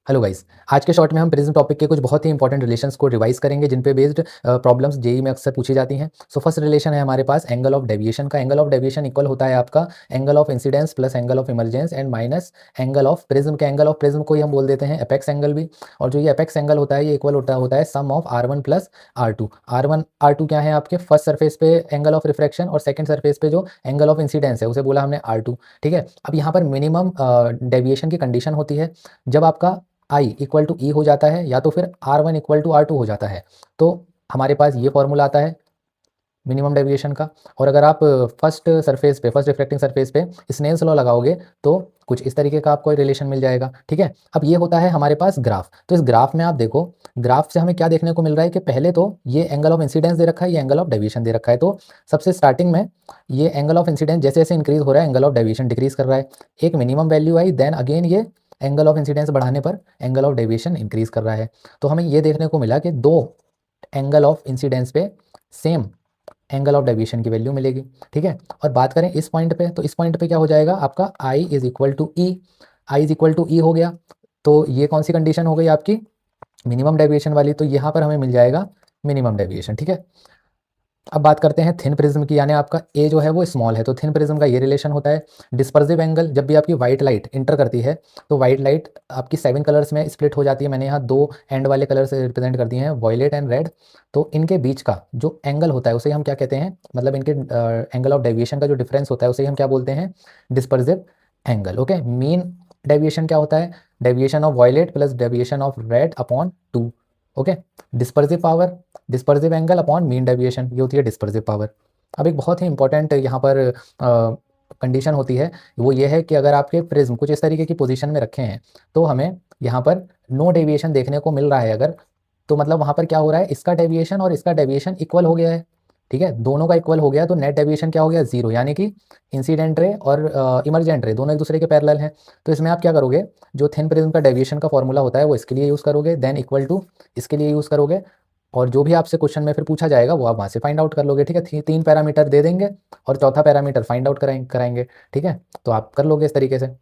Hello guys, आज के short में हम प्रिज्म टॉपिक के कुछ बहुत ही इंपॉर्टेंट रिलेशंस को रिवाइज करेंगे जिन पे बेस्ड प्रॉब्लम्स जेई में अक्सर पूछी जाती हैं। सो फर्स्ट रिलेशन है हमारे पास एंगल ऑफ डेविएशन का। एंगल ऑफ डेविएशन इक्वल होता है आपका angle of incidence plus angle of emergence and minus angle of prism के। एंगल ऑफ प्रिज्म को ही हम बोल देते हैं एपेक्स एंगल भी। और जो ये एपेक्स एंगल होता है ये इक्वल होता है सम of R1 plus R2। R1 R2 क्या है आपके फर्स्ट सरफेस पे एंगल ऑफ रिफ्रैक्शन और सेकंड सरफेस पे जो एंगल ऑफ इंसिडेंस है उसे बोला हमने R2। ठीक है, अब यहाँ पर मिनिमम डेविएशन की कंडीशन होती है जब आपका आई इक्वल टू ई हो जाता है या तो फिर R1 इक्वल टू R2 हो जाता है। तो हमारे पास ये फॉर्मूला आता है मिनिमम डेविएशन का। और अगर आप फर्स्ट रिफ्लेक्टिंग सरफेस पे स्नेल्स लॉ लगाओगे तो कुछ इस तरीके का आपको रिलेशन मिल जाएगा। ठीक है, अब ये होता है हमारे पास ग्राफ। तो इस ग्राफ में आप देखो, ग्राफ से हमें क्या देखने को मिल रहा है कि पहले तो ये एंगल ऑफ इंसिडेंस दे रखा है, ये एंगल ऑफ डेविएशन दे रखा है। तो सबसे स्टार्टिंग में ये एंगल ऑफ इंसिडेंस जैसे जैसे इंक्रीज हो रहा है एंगल ऑफ डेविएशन डिक्रीज कर रहा है। एक मिनिमम वैल्यू आई, देन अगेन ये एंगल ऑफ इंसिडेंस बढ़ाने पर एंगल ऑफ डेविएशन इंक्रीज कर रहा है। तो हमें ये देखने को मिला कि दो एंगल ऑफ इंसिडेंस पे सेम एंगल ऑफ डेविएशन की वैल्यू मिलेगी। ठीक है, और बात करें इस पॉइंट पे, तो इस पॉइंट पे क्या हो जाएगा आपका I is equal to E. I is equal to E हो गया, तो ये कौन सी कंडीशन हो गई आपकी मिनिमम डेविएशन वाली। तो यहाँ पर हमें मिल जाएगा मिनिमम डेविएशन। ठीक है, अब बात करते हैं थिन प्रिज्म की, यानी आपका ए जो है वो स्मॉल है। तो थिन प्रिज्म का ये रिलेशन होता है डिस्पर्सिव एंगल। जब भी आपकी व्हाइट लाइट इंटर करती है तो व्हाइट लाइट आपकी 7 कलर्स में स्प्लिट हो जाती है। मैंने यहाँ 2 एंड वाले कलर से रिप्रेजेंट कर दिए हैं, वॉयलेट एंड रेड। तो इनके बीच का जो एंगल होता है उसे हम क्या कहते हैं, मतलब इनके एंगल ऑफ डेविएशन का जो डिफरेंस होता है उसे हम क्या बोलते हैं, dispersive angle. Okay, mean deviation क्या होता है, deviation of violet plus deviation of red upon 2। Okay, dispersive power, dispersive angle upon mean deviation, ये होती है डिस्पर्सिव पावर। अब एक बहुत ही इंपॉर्टेंट यहाँ पर कंडीशन होती है, वो ये है कि अगर आपके प्रिज्म कुछ इस तरीके की पोजीशन में रखे हैं तो हमें यहाँ पर नो डेविएशन देखने को मिल रहा है अगर, तो मतलब वहाँ पर क्या हो रहा है, इसका डेविएशन और इसका डेविएशन इक्वल हो गया है। ठीक है, दोनों का इक्वल हो गया तो नेट डेविएशन क्या हो गया, जीरो, यानी कि इंसिडेंट रे और इमरजेंट रे दोनों एक दूसरे के पैरेलल हैं। तो इसमें आप क्या करोगे, जो थिन प्रिज्म का डेविएशन का फॉर्मूला होता है वो इसके लिए यूज़ करोगे, देन इक्वल टू इसके लिए यूज़ करोगे, और जो भी आपसे क्वेश्चन में फिर पूछा जाएगा वो आप वहाँ से फाइंड आउट कर लोगे। ठीक है, 3 पैरामीटर दे देंगे और चौथा पैरामीटर फाइंड आउट कराएंगे। ठीक है, तो आप कर लोगे इस तरीके से।